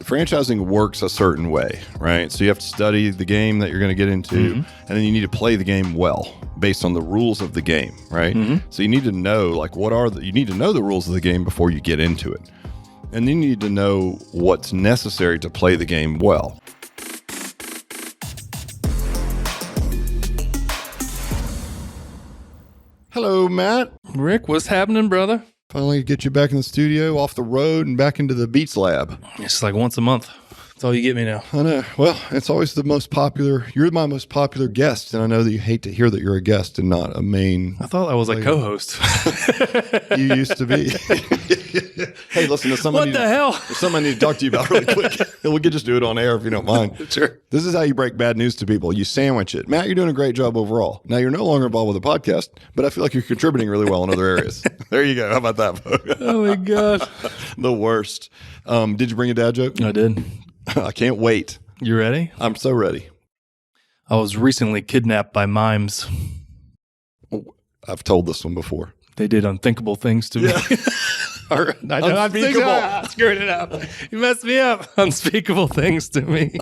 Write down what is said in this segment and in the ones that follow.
franchising works a certain way, right? So you have to study the game that you're going to get into, and then you need to play the game well based on the rules of the game, right? So you need to know, like, you need to know the rules of the game before you get into it. And then you need to know what's necessary to play the game well. Hello, Matt. Rick, what's happening, brother? Finally get you back in the studio, off the road, and back into the Beats Lab. It's like once a month. That's all you get me now. I know. Well, it's always the most popular. You're my most popular guest, and I know that you hate to hear that you're a guest and not a main. I thought I was a co-host. You used to be. Hey, listen, there's something. What the hell? There's something I need to talk to you about really quick. We could just do it on air if you don't mind. Sure. This is how you break bad news to people. You sandwich it. Matt, you're doing a great job overall. Now, you're no longer involved with the podcast, but I feel like you're contributing really well in other areas. There you go. How about that, folks? Oh, my gosh. The worst. Did you bring a dad joke? I did. I can't wait. You ready? I'm so ready. I was recently kidnapped by mimes. I've told this one before. They did unthinkable things to me. I know Unspeakable. Screwed it up. You messed me up. Unspeakable things to me.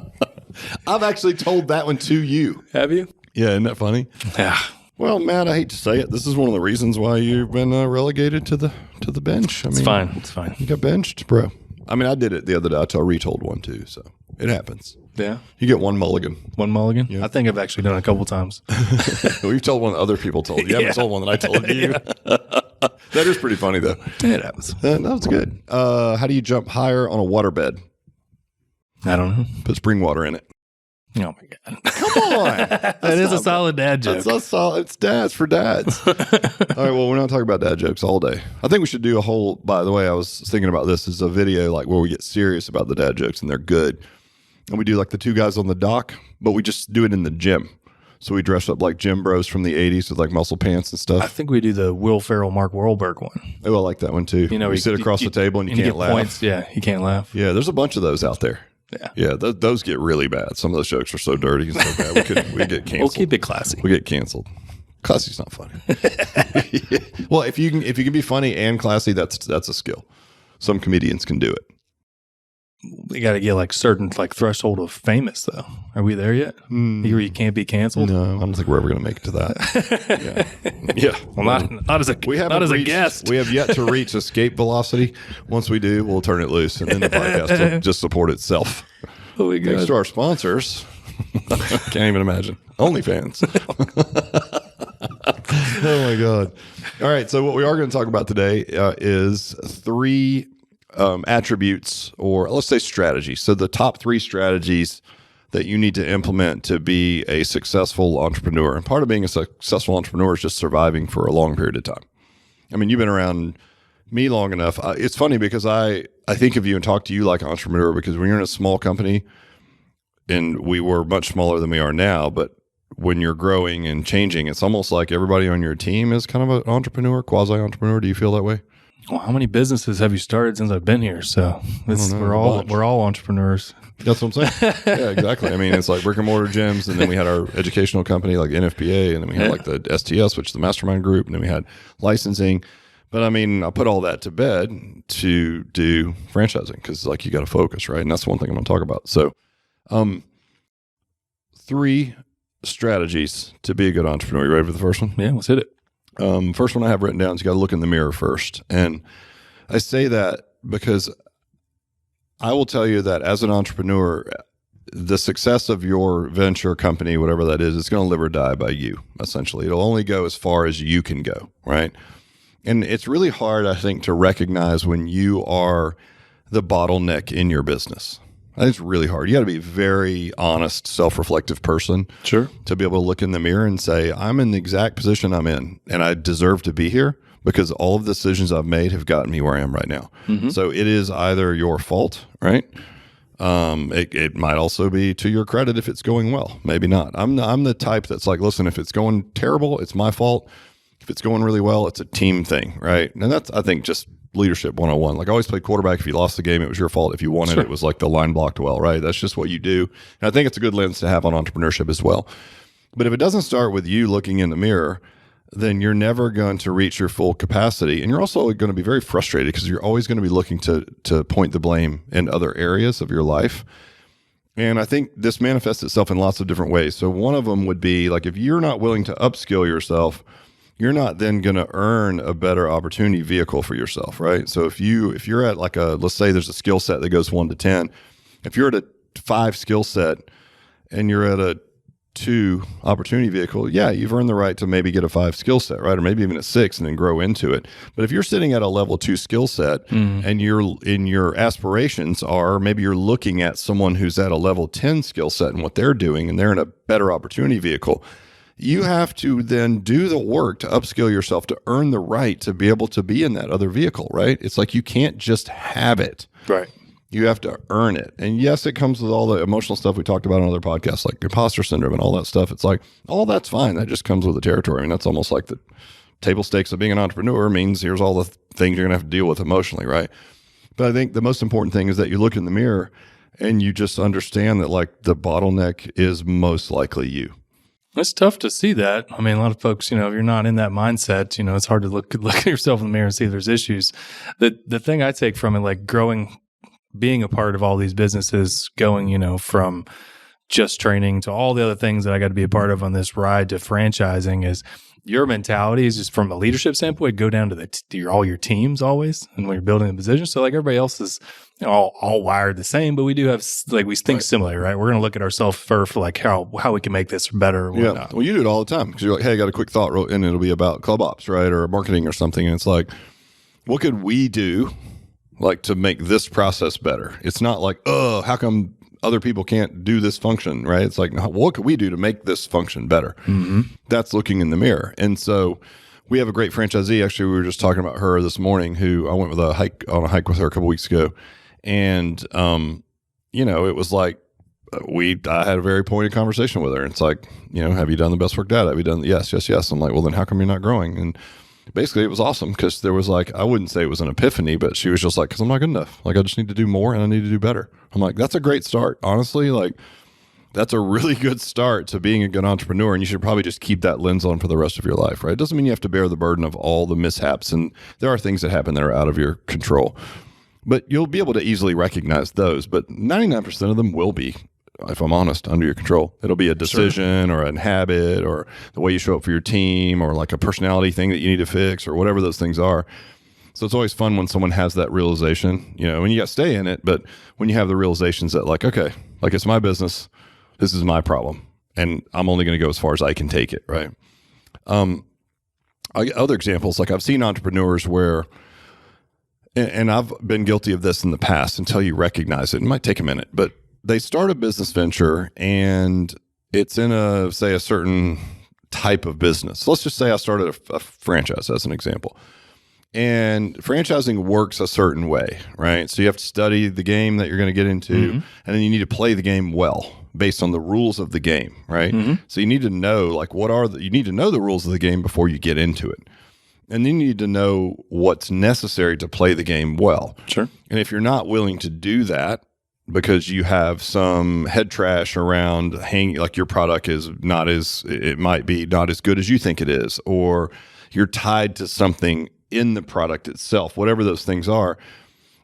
I've actually told that one to you. Have you? Yeah, isn't that funny? Yeah. Well, Matt, I hate to say it. This is one of the reasons why you've been relegated to the bench. I mean, It's fine. It's fine. You got benched, bro. I mean, I did it the other day. I retold one too, so it happens. Yeah. You get one mulligan. One mulligan? Yeah. I think I've actually done it a couple times. We've told one that other people told you. You haven't told one that I told you. That is pretty funny, though. It happens. That was good. How do you jump higher on a waterbed? I don't know. Put spring water in it. Oh, my God. Come on. That is a solid dad joke. That's solid. It's dads for dads. All right. Well, we're not talking about dad jokes all day. I think we should do a whole, by the way, I was thinking about this as a video like where we get serious about the dad jokes and they're good. And we do like the two guys on the dock, but we just do it in the gym. So we dress up like gym bros from the 80s with like muscle pants and stuff. I think we do the Will Ferrell, Mark Wahlberg one. Oh, I like that one too. You know, you sit across the table and you can't get laugh. Points. Yeah, you can't laugh. Yeah, there's a bunch of those out there. Yeah. Yeah, those get really bad. Some of those jokes are so dirty and so bad. We get canceled. We'll keep it classy. We get canceled. Classy's not funny. Well, if you can be funny and classy, that's a skill. Some comedians can do it. We got to get like certain like threshold of famous though. Are we there yet? Here you can't be canceled. No, I don't think we're ever going to make it to that. Yeah. Well, not as a guest. We have yet to reach escape velocity. Once we do, we'll turn it loose, and then the podcast will just support itself. Oh my God. Thanks to our sponsors. Can't even imagine. OnlyFans. Oh my God. All right. So what we are going to talk about today is three attributes, or let's say strategies. So the top three strategies that you need to implement to be a successful entrepreneur. And part of being a successful entrepreneur is just surviving for a long period of time. I mean, you've been around me long enough. It's funny because I think of you and talk to you like an entrepreneur, because when you're in a small company, and we were much smaller than we are now, but when you're growing and changing, it's almost like everybody on your team is kind of an entrepreneur, quasi-entrepreneur. Do you feel that way? Well, how many businesses have you started since I've been here? So we're all entrepreneurs. That's what I'm saying. Yeah, exactly. I mean, it's like brick and mortar gyms, and then we had our educational company like NFPA, and then we had like the STS, which is the mastermind group, and then we had licensing. But I mean, I put all that to bed to do franchising because like you got to focus, right? And that's one thing I'm going to talk about. So, three strategies to be a good entrepreneur. You ready for the first one? Yeah, let's hit it. First one I have written down is you got to look in the mirror first. And I say that because I will tell you that as an entrepreneur, the success of your venture company, whatever that is, it's going to live or die by you, essentially. It'll only go as far as you can go, right? And it's really hard, I think, to recognize when you are the bottleneck in your business. I think it's really hard. You got to be a very honest, self-reflective person. Sure. To be able to look in the mirror and say, I'm in the exact position I'm in, and I deserve to be here because all of the decisions I've made have gotten me where I am right now. Mm-hmm. So it is either your fault, right? It might also be to your credit if it's going well. Maybe not. I'm the type that's like, listen, if it's going terrible, it's my fault. If it's going really well, it's a team thing, right? And that's, I think, just leadership 101. Like I always played quarterback. If you lost the game, it was your fault. If you won it, it was like the line blocked well, right? That's just what you do. And I think it's a good lens to have on entrepreneurship as well. But if it doesn't start with you looking in the mirror, then you're never going to reach your full capacity. And you're also going to be very frustrated because you're always going to be looking to point the blame in other areas of your life. And I think this manifests itself in lots of different ways. So one of them would be like, if you're not willing to upskill yourself, you're not then going to earn a better opportunity vehicle for yourself, right? So if you're at like let's say there's a skill set that goes 1 to 10. If you're at a 5 skill set and you're at a 2 opportunity vehicle, yeah, you've earned the right to maybe get a 5 skill set, right? Or maybe even a 6 and then grow into it. But if you're sitting at a level 2 skill set and your aspirations are, maybe you're looking at someone who's at a level 10 skill set and what they're doing, and they're in a better opportunity vehicle, you have to then do the work to upskill yourself to earn the right to be able to be in that other vehicle, right? It's like you can't just have it. Right. You have to earn it. And yes, it comes with all the emotional stuff we talked about on other podcasts, like imposter syndrome and all that stuff. It's like, all that's fine. That just comes with the territory. I mean, that's almost like the table stakes of being an entrepreneur means here's all the things you're going to have to deal with emotionally, right? But I think the most important thing is that you look in the mirror and you just understand that like the bottleneck is most likely you. It's tough to see that. I mean, a lot of folks, if you're not in that mindset, it's hard to look at yourself in the mirror and see if there's issues. The thing I take from it, like growing, being a part of all these businesses, going, from just training to all the other things that I got to be a part of on this ride to franchising, is your mentality is just from a leadership standpoint, go down to all your teams always. And when you're building a position, so like everybody else is all wired the same, but we do have, like, we think similarly, right? We're going to look at ourselves for like how we can make this better. Or whatnot. Yeah. Well, you do it all the time because you're like, hey, I got a quick thought, and it'll be about club ops, right? Or marketing or something. And it's like, what could we do like to make this process better? It's not like, oh, how come other people can't do this function, right? It's like, what could we do to make this function better? Mm-hmm. That's looking in the mirror. And so we have a great franchisee. Actually, we were just talking about her this morning, who I went on a hike with her a couple weeks ago. And, it was like, I had a very pointed conversation with her. It's like, have you done the best work data? Have you done? Yes. I'm like, well, then how come you're not growing? And basically it was awesome because there was like, I wouldn't say it was an epiphany, but she was just like, because I'm not good enough. Like, I just need to do more and I need to do better. I'm like, that's a great start. Honestly, like, that's a really good start to being a good entrepreneur. And you should probably just keep that lens on for the rest of your life, right? It doesn't mean you have to bear the burden of all the mishaps. And there are things that happen that are out of your control, but you'll be able to easily recognize those. But 99% of them will be, if I'm honest, under your control. It'll be a decision or a habit or the way you show up for your team or like a personality thing that you need to fix or whatever those things are. So it's always fun when someone has that realization, and you got to stay in it. But when you have the realizations that like, okay, like it's my business, this is my problem, and I'm only going to go as far as I can take it, right? Other examples, like I've seen entrepreneurs where, and I've been guilty of this in the past until you recognize it. It might take a minute, but they start a business venture and it's in a certain type of business. Let's just say I started a franchise as an example. And franchising works a certain way, right? So you have to study the game that you're going to get into, and then you need to play the game well based on the rules of the game, right? Mm-hmm. So you need to know, like, you need to know the rules of the game before you get into it. And then you need to know what's necessary to play the game well. Sure. And if you're not willing to do that because you have some head trash around hanging, like your product is it might be not as good as you think it is, or you're tied to something in the product itself, whatever those things are.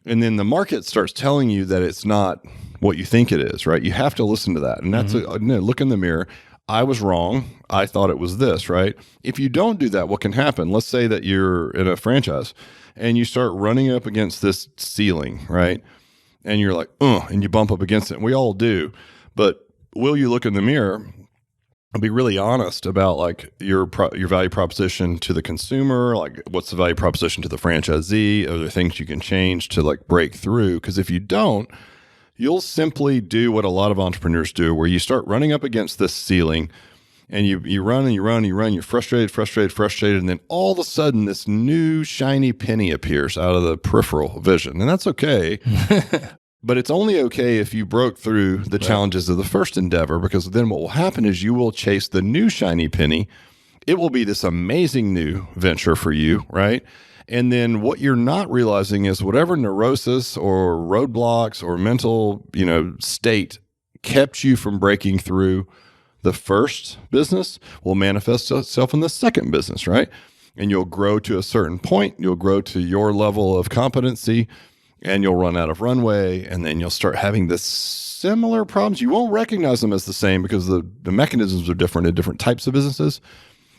And then the market starts telling you that it's not what you think it is, right? You have to listen to that. And that's look in the mirror. I was wrong. I thought it was this, right? If you don't do that, what can happen? Let's say that you're in a franchise and you start running up against this ceiling, right? And you're like, and you bump up against it. And we all do. But will you look in the mirror and be really honest about like your value proposition to the consumer? Like, what's the value proposition to the franchisee? Are there things you can change to like break through? Because if you don't, you'll simply do what a lot of entrepreneurs do, where you start running up against this ceiling and you run and you run and you run, you're frustrated. And then all of a sudden this new shiny penny appears out of the peripheral vision. And that's okay. But it's only okay if you broke through the challenges of the first endeavor, because then what will happen is you will chase the new shiny penny. It will be this amazing new venture for you, right? And then what you're not realizing is whatever neurosis or roadblocks or mental, state kept you from breaking through the first business will manifest itself in the second business, right? And you'll grow to a certain point. You'll grow to your level of competency, and you'll run out of runway, and then you'll start having this similar problems. You won't recognize them as the same because the mechanisms are different in different types of businesses,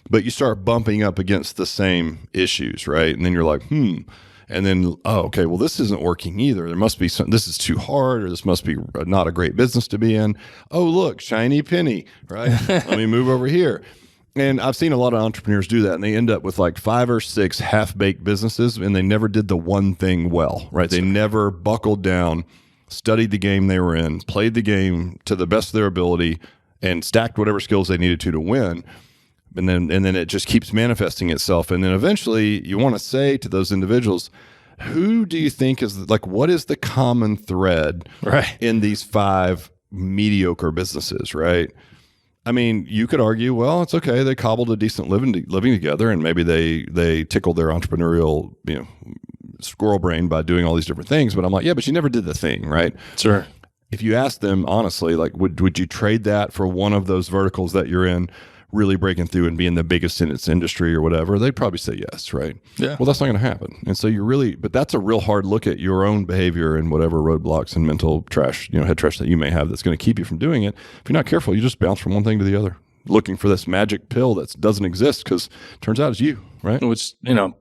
but you start bumping up against the same issues, right? And then you're like, and then, oh, okay, well, this isn't working either. There must be some, this is too hard, or this must be not a great business to be in. Oh, look, shiny penny, right? Let me move over here. And I've seen a lot of entrepreneurs do that, and they end up with like 5 or 6 half-baked businesses, and they never did the one thing well, right? They never buckled down, studied the game they were in, played the game to the best of their ability, and stacked whatever skills they needed to win. And then it just keeps manifesting itself. And then eventually you want to say to those individuals, who do you think is like, what is the common thread in these 5 mediocre businesses, right? I mean, you could argue, well, it's okay. They cobbled a decent living together, and maybe they tickled their entrepreneurial, squirrel brain by doing all these different things. But I'm like, yeah, but you never did the thing, right? Sure. If you ask them honestly, like, would you trade that for one of those verticals that you're in, really breaking through and being the biggest in its industry or whatever? They'd probably say yes, right? Yeah. Well, that's not going to happen. And so but that's a real hard look at your own behavior and whatever roadblocks and mental trash, head trash that you may have that's going to keep you from doing it. If you're not careful, you just bounce from one thing to the other, looking for this magic pill that doesn't exist because it turns out it's you, right? Which,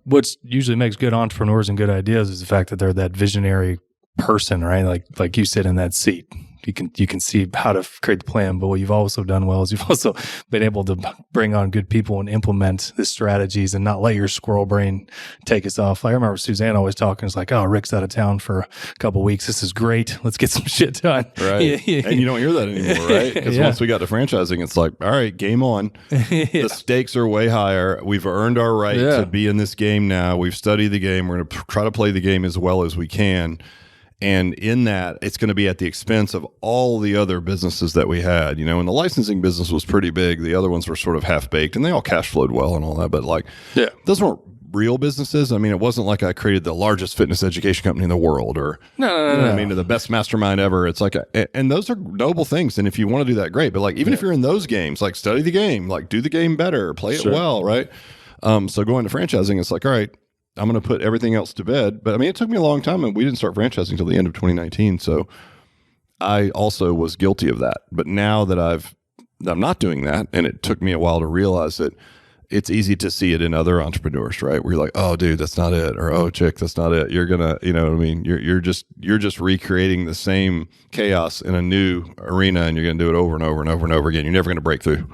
what usually makes good entrepreneurs and good ideas is the fact that they're that visionary person, right? Like you sit in that seat. You can see how to create the plan, but what you've also done well is you've also been able to bring on good people and implement the strategies and not let your squirrel brain take us off. I remember Suzanne always talking. It's like, oh, Rick's out of town for a couple of weeks. This is great. Let's get some shit done. Right. And you don't hear that anymore, right? Because once we got to franchising, it's like, all right, game on. The stakes are way higher. We've earned our right to be in this game now. We've studied the game. We're going to try to play the game as well as we can. And in that, it's going to be at the expense of all the other businesses that we had. And the licensing business was pretty big. The other ones were sort of half-baked, and they all cash flowed well and all that. But those weren't real businesses. I mean, it wasn't like I created the largest fitness education company in the world or no. I mean, the best mastermind ever. It's like, and those are noble things. And if you want to do that, great. But like, even if you're in those games, like study the game, like do the game better, play it well, right? So going to franchising, it's like, all right, I'm going to put everything else to bed. But I mean, it took me a long time, and we didn't start franchising until the end of 2019. So I also was guilty of that. But now that I'm not doing that, and it took me a while to realize that it's easy to see it in other entrepreneurs, right? Where you're like, oh, dude, that's not it. Or, oh, chick, that's not it. You're going to, you know what I mean? You're just recreating the same chaos in a new arena, and you're going to do it over and over and over and over again. You're never going to break through.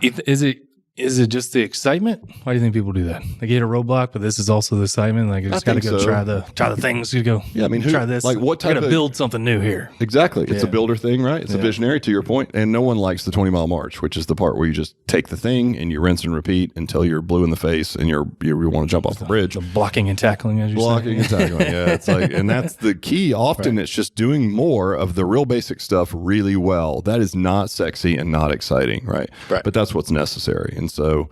Is it just the excitement? Why do you think people do that? They get a roadblock, but this is also the excitement. Like, you just got to go try the things. You go, yeah. I mean, try this. Like, what type got to build something new here? Exactly. It's a builder thing, right? It's a visionary, to your point. And no one likes the 20-mile march, which is the part where you just take the thing and you rinse and repeat until you're blue in the face and you want to jump off the bridge. The blocking and tackling, as you say. Blocking and tackling. Yeah, it's like, and that's the key. Often it's just doing more of the real basic stuff really well. That is not sexy and not exciting, right? But that's what's necessary. And so,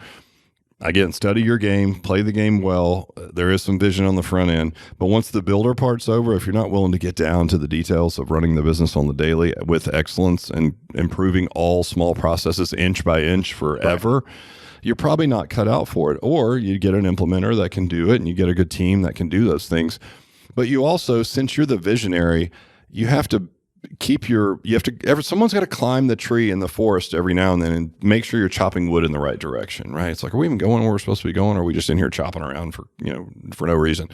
again, study your game, play the game well. There is some vision on the front end. But once the builder part's over, if you're not willing to get down to the details of running the business on the daily with excellence and improving all small processes inch by inch forever, you're probably not cut out for it. Or you get an implementer that can do it, and you get a good team that can do those things. But you also, since you're the visionary, you have to someone's got to climb the tree in the forest every now and then and make sure you're chopping wood in the right direction, right? It's like, are we even going where we're supposed to be going? Or are we just in here chopping around for no reason?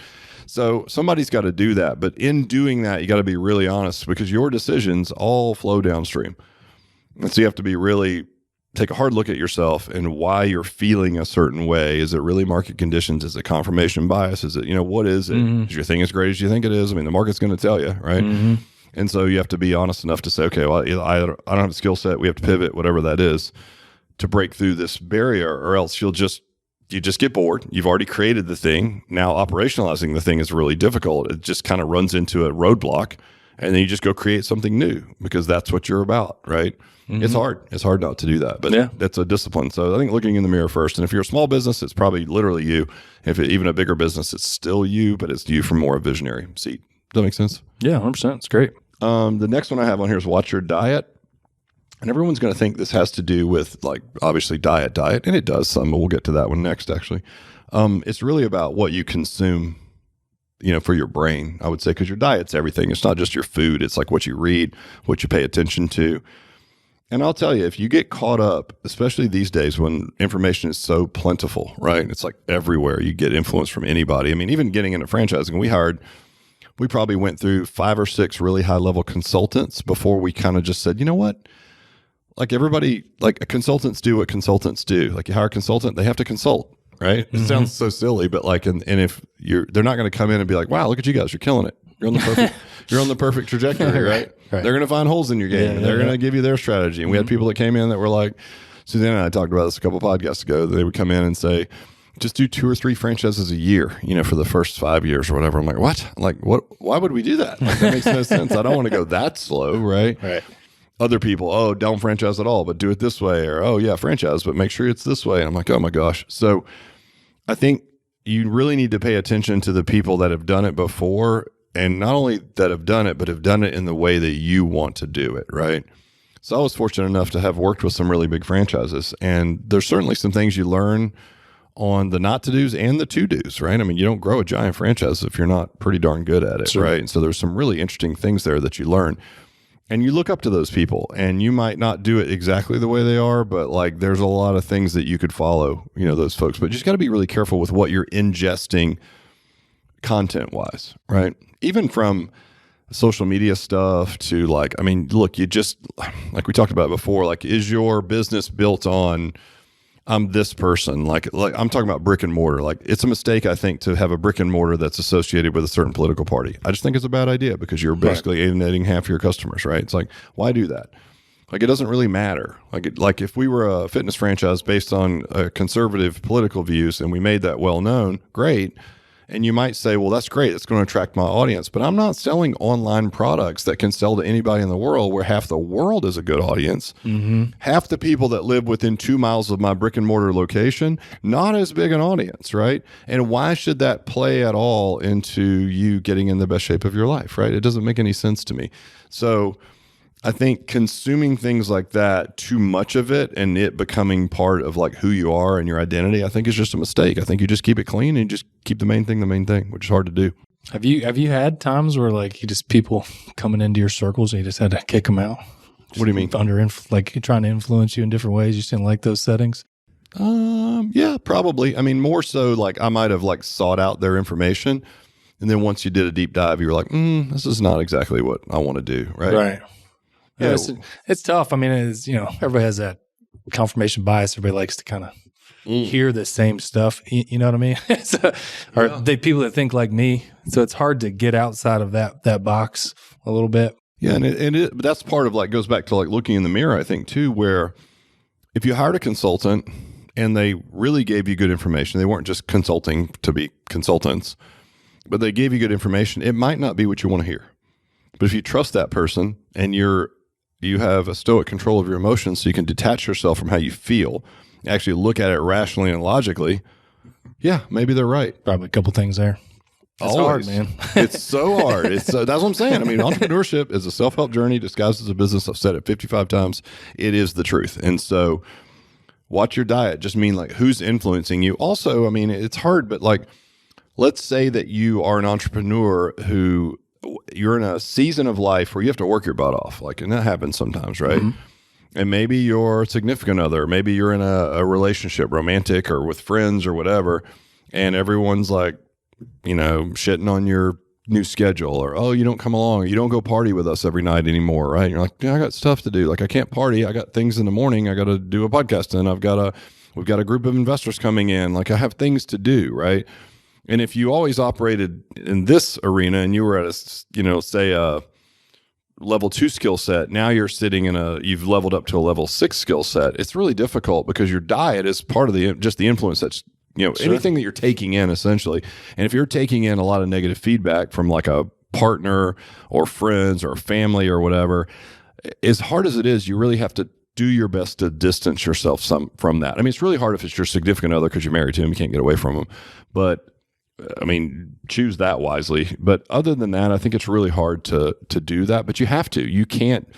So somebody's got to do that. But in doing that, you got to be really honest, because your decisions all flow downstream. And so you have to be really take a hard look at yourself and why you're feeling a certain way. Is it really market conditions? Is it confirmation bias? Is it, what is it? Mm-hmm. Is your thing as great as you think it is? I mean, the market's going to tell you, right? Mm-hmm. And so you have to be honest enough to say, okay, well, I don't have a skill set. We have to pivot, whatever that is, to break through this barrier, or else you just get bored. You've already created the thing. Now operationalizing the thing is really difficult. It just kind of runs into a roadblock, and then you just go create something new because that's what you're about, right? Mm-hmm. It's hard. It's hard not to do that, but that's a discipline. So I think looking in the mirror first. And if you're a small business, it's probably literally you. Even a bigger business, it's still you, but it's you from more a visionary seat. Does that make sense? Yeah, 100%. It's great. The next one I have on here is watch your diet. And everyone's going to think this has to do with like obviously diet, and it does some, but we'll get to that one next actually. It's really about what you consume, for your brain, I would say, because your diet's everything. It's not just your food. It's like what you read, what you pay attention to. And I'll tell you, if you get caught up, especially these days when information is so plentiful, right? It's like everywhere you get influence from anybody. I mean, even getting into franchising, we probably went through 5 or 6 really high level consultants before we kind of just said, you know what? Like everybody, like consultants do what consultants do. Like you hire a consultant, they have to consult, right? It sounds so silly, but like, and if they're not going to come in and be like, wow, look at you guys, you're killing it. You're on the perfect trajectory, right? They're going to find holes in your game and they're going to give you their strategy. And we had people that came in that were like, Suzanne and I talked about this a couple of podcasts ago. They would come in and say, just do 2 or 3 franchises a year, for the first 5 years or whatever. I'm like, what? Like, what? Why would we do that? Like, that makes no sense. I don't want to go that slow, right? Right. Other people, don't franchise at all, but do it this way. Or, yeah, franchise, but make sure it's this way. And I'm like, oh my gosh. So I think you really need to pay attention to the people that have done it before, and not only that have done it, but have done it in the way that you want to do it, right? So I was fortunate enough to have worked with some really big franchises, and there's certainly some things you learn on the not to do's and the to do's, right? I mean, you don't grow a giant franchise if you're not pretty darn good at it, sure. Right? And so there's some really interesting things there that you learn. And you look up to those people, and you might not do it exactly the way they are, but like there's a lot of things that you could follow, those folks. But you just got to be really careful with what you're ingesting content-wise, right? Even from social media stuff to like, I mean, look, you just, like we talked about before, like, is your business built on I'm this person? Like I'm talking about brick and mortar. Like it's a mistake, I think, to have a brick and mortar that's associated with a certain political party. I just think it's a bad idea because you're basically alienating half your customers, right? It's like, why do that? Like it doesn't really matter. Like if we were a fitness franchise based on conservative political views and we made that well known, great. And you might say, well, that's great. It's going to attract my audience. But I'm not selling online products that can sell to anybody in the world where half the world is a good audience. Mm-hmm. Half the people that live within 2 miles of my brick and mortar location, not as big an audience, right? And why should that play at all into you getting in the best shape of your life, right? It doesn't make any sense to me. So I think consuming things like that, too much of it, and it becoming part of like who you are and your identity, I think is just a mistake. I think you just keep it clean and you just keep the main thing, which is hard to do. Have you had times where like you just people coming into your circles and you just had to kick them out? What do you mean? Like trying to influence you in different ways. You just didn't like those settings? Yeah, probably. I mean, more so like I might have like sought out their information, and then once you did a deep dive, you were like, this is not exactly what I want to do, right? Right. Yeah, it's tough. I mean, it's, everybody has that confirmation bias. Everybody likes to kind of hear the same stuff. You know what I mean? People that think like me. So it's hard to get outside of that box a little bit. Yeah, but that's part of like goes back to like looking in the mirror, I think too, where if you hired a consultant and they really gave you good information, they weren't just consulting to be consultants, but they gave you good information, it might not be what you want to hear. But if you trust that person and you have a stoic control of your emotions so you can detach yourself from how you feel, actually look at it rationally and logically, yeah, maybe they're right. Probably a couple things there. It's hard, man. It's so hard. That's what I'm saying. I mean, entrepreneurship is a self-help journey disguised as a business. I've said it 55 times. It is the truth. And so watch your diet. Just mean like who's influencing you. Also, I mean, it's hard, but like, let's say that you are an entrepreneur who you're in a season of life where you have to work your butt off. Like, and that happens sometimes, right? Mm-hmm. And maybe your significant other, maybe you're in a relationship, romantic or with friends or whatever, and everyone's like, shitting on your new schedule, or, oh, you don't come along, you don't go party with us every night anymore, right? And you're like, yeah, I got stuff to do. Like, I can't party. I got things in the morning. I got to do a podcast, and we've got a group of investors coming in. Like, I have things to do, right? And if you always operated in this arena and you were at a level 2 skill set, now you're sitting you've leveled up to a level 6 skill set. It's really difficult because your diet is part of the influence that's, sure. Anything that you're taking in essentially. And if you're taking in a lot of negative feedback from like a partner or friends or family or whatever, as hard as it is, you really have to do your best to distance yourself from that. I mean, it's really hard if it's your significant other because you're married to him, you can't get away from him. But I mean, choose that wisely. But other than that, I think it's really hard to do that. But you have to. You can't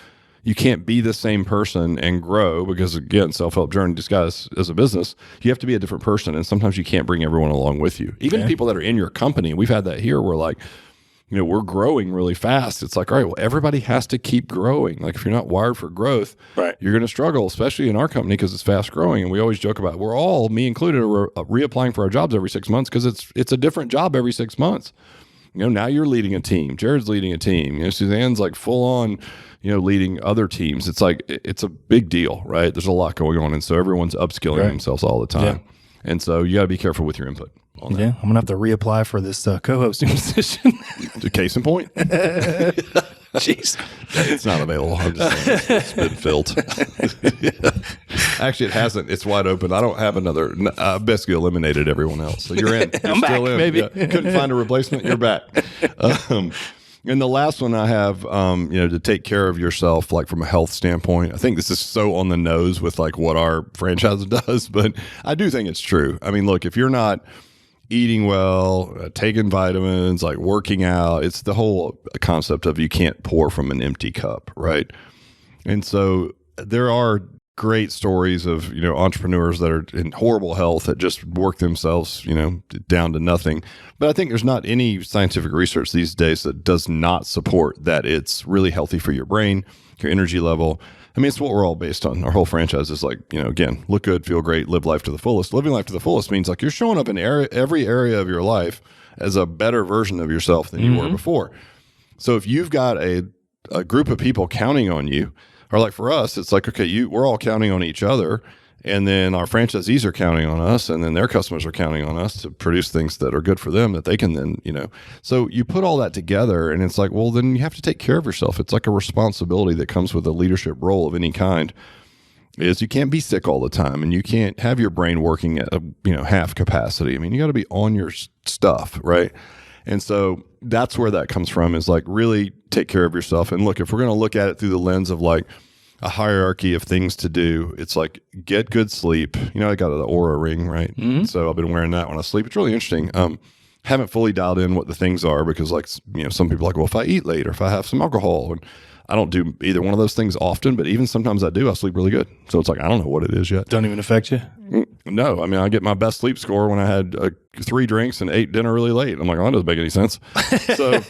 You can't be the same person and grow because, again, self-help journey disguised as a business. You have to be a different person, and sometimes you can't bring everyone along with you. Even people that are in your company. We've had that here. We're like, we're growing really fast. It's like, all right, well, everybody has to keep growing. Like if you're not wired for growth, you're going to struggle, especially in our company because it's fast growing. And we always joke about we're all, me included, are reapplying for our jobs every 6 months because it's a different job every 6 months. Now you're leading a team. Jared's leading a team. Suzanne's like full on, leading other teams. It's like, it's a big deal, right? There's a lot going on. And so everyone's upskilling themselves all the time. Yeah. And so you got to be careful with your input on that. Yeah, I'm going to have to reapply for this co-hosting position. Case in point. Jeez. It's not available. I'm just saying it's been filled. Actually, it hasn't. It's wide open. I don't have another. I basically eliminated everyone else. So you're in. You're I'm still back, in. baby. Yeah. Couldn't find a replacement. You're back. And the last one I have, to take care of yourself, like from a health standpoint. I think this is so on the nose with like what our franchise does, but I do think it's true. I mean, look, if you're not eating well, taking vitamins, like working out, it's the whole concept of you can't pour from an empty cup, right? And so there are great stories of, entrepreneurs that are in horrible health that just work themselves, down to nothing. But I think there's not any scientific research these days that does not support that it's really healthy for your brain, your energy level. I mean, it's what we're all based on. Our whole franchise is like, again, look good, feel great, live life to the fullest. Living life to the fullest means like you're showing up in every area of your life as a better version of yourself than you were before. So if you've got a group of people counting on you, or like for us, it's like, okay, we're all counting on each other, and then our franchisees are counting on us, and then their customers are counting on us to produce things that are good for them that they can then, So you put all that together, and it's like, well, then you have to take care of yourself. It's like a responsibility that comes with a leadership role of any kind. Is you can't be sick all the time, and you can't have your brain working at half capacity. I mean, you got to be on your stuff, right? And so that's where that comes from, is like really take care of yourself. And look, if we're going to look at it through the lens of like a hierarchy of things to do, it's like get good sleep. I got the Aura ring, right? Mm-hmm. So I've been wearing that when I sleep. It's really interesting. Haven't fully dialed in what the things are because like, some people are like, well, if I eat late or if I have some alcohol, and I don't do either one of those things often, but even sometimes I do, I sleep really good. So it's like, I don't know what it is yet. Don't even affect you? No. I mean, I get my best sleep score when I had 3 drinks and ate dinner really late. I'm like, oh, that doesn't make any sense. So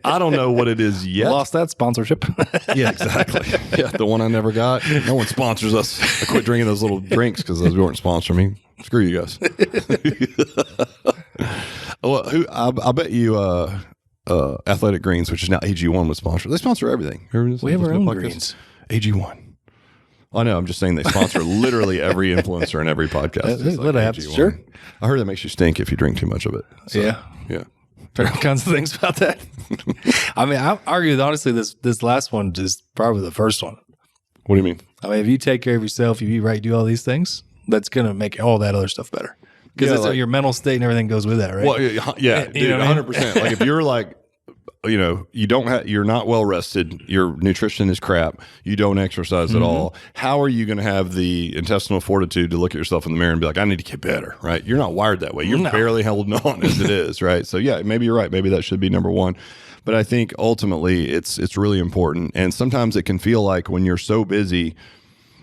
I don't know what it is yet. Lost that sponsorship. Yeah, exactly. Yeah, the one I never got. No one sponsors us. I quit drinking those little drinks because those weren't sponsoring me. Screw you guys. Well, I bet you Athletic Greens, which is now AG1, would sponsor. They sponsor everything. We have our own greens. AG1. I know. I'm just saying they sponsor literally every influencer and every podcast. That happens. Sure. I heard it makes you stink if you drink too much of it. So, yeah. Yeah. There are all kinds of things about that. I mean, I argue honestly, this last one is probably the first one. What do you mean? I mean, if you take care of yourself, you eat right, do all these things, that's going to make all that other stuff better. Because your mental state and everything goes with that, right? Well, yeah, dude, 100%. Like if you're like, you're not well rested, your nutrition is crap, you don't exercise at all, how are you going to have the intestinal fortitude to look at yourself in the mirror and be like, I need to get better, right? You're not wired that way. You're barely holding on as it is, right? So yeah, maybe you're right. Maybe that should be number one. But I think ultimately it's really important. And sometimes it can feel like when you're so busy,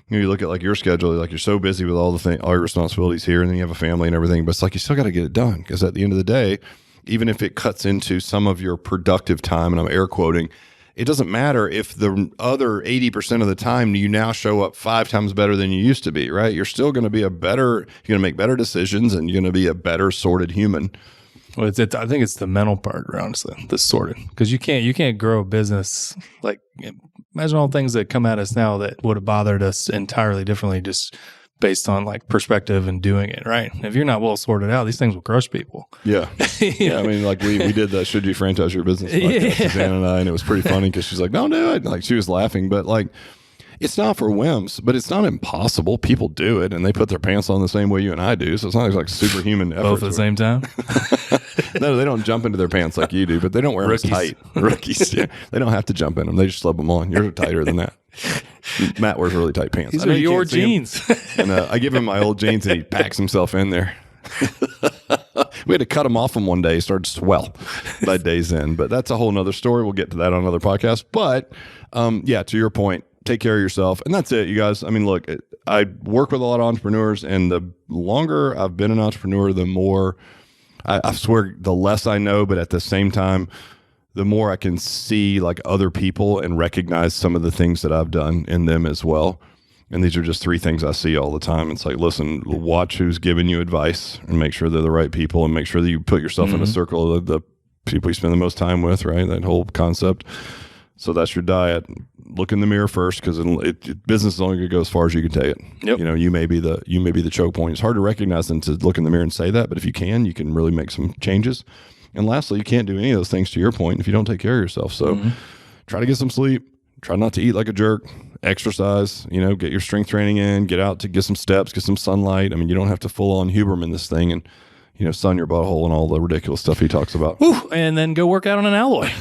you look at like your schedule, like you're so busy with all your responsibilities here, and then you have a family and everything, but it's like you still got to get it done, because at the end of the day, even if it cuts into some of your productive time, and I'm air quoting, it doesn't matter if the other 80% of the time you now show up 5 times better than you used to be, right? You're still going to be you're going to make better decisions, and you're going to be a better sorted human. Well, I think it's the mental part, honestly, the sorted, because you can't grow a business like. Imagine all the things that come at us now that would have bothered us entirely differently just based on like perspective and doing it, right? If you're not well sorted out, these things will crush people. Yeah. Yeah. I mean, like we did that Should You Franchise Your Business podcast, Suzanne and I, and it was pretty funny because she's like, don't do it. Like she was laughing, but like, it's not for whims, but it's not impossible. People do it, and they put their pants on the same way you and I do. So it's not like superhuman effort. Both at the same time? No, they don't jump into their pants like you do, but they don't wear them tight. Rookies. Yeah. They don't have to jump in them. They just slip them on. Yours are tighter than that. Matt wears really tight pants. These are your jeans. And I give him my old jeans, and he packs himself in there. We had to cut him off from one day. He started to swell by day's end. But that's a whole nother story. We'll get to that on another podcast. But yeah, to your point, take care of yourself. And that's it, you guys. I mean, look, I work with a lot of entrepreneurs, and the longer I've been an entrepreneur, the more, I swear, the less I know, but at the same time, the more I can see like other people and recognize some of the things that I've done in them as well. And these are just 3 things I see all the time. It's like, listen, watch who's giving you advice and make sure they're the right people, and make sure that you put yourself in a circle of the people you spend the most time with, right? That whole concept. So that's your diet. Look in the mirror first, because business is only going to go as far as you can take it. Yep. You know, you may be the choke point. It's hard to recognize and to look in the mirror and say that, but if you can really make some changes. And lastly, you can't do any of those things, to your point, if you don't take care of yourself. So try to get some sleep. Try not to eat like a jerk. Exercise. You know, get your strength training in. Get out to get some steps. Get some sunlight. I mean, you don't have to full on Huberman this thing and, you know, sun your butthole and all the ridiculous stuff he talks about. Whew, and then go work out on an alloy.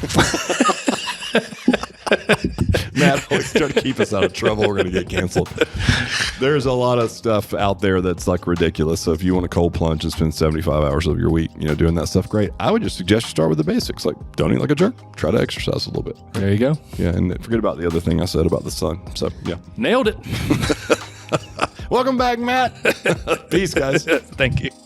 Matt always trying to keep us out of trouble. We're going to get canceled. There's a lot of stuff out there that's like ridiculous. So if you want to cold plunge and spend 75 hours of your week, you know, doing that stuff, great. I would just suggest you start with the basics. Like, don't eat like a jerk. Try to exercise a little bit. There you go. Yeah, and forget about the other thing I said about the sun. So yeah, Nailed it. welcome back, Matt. Peace, guys. Thank you.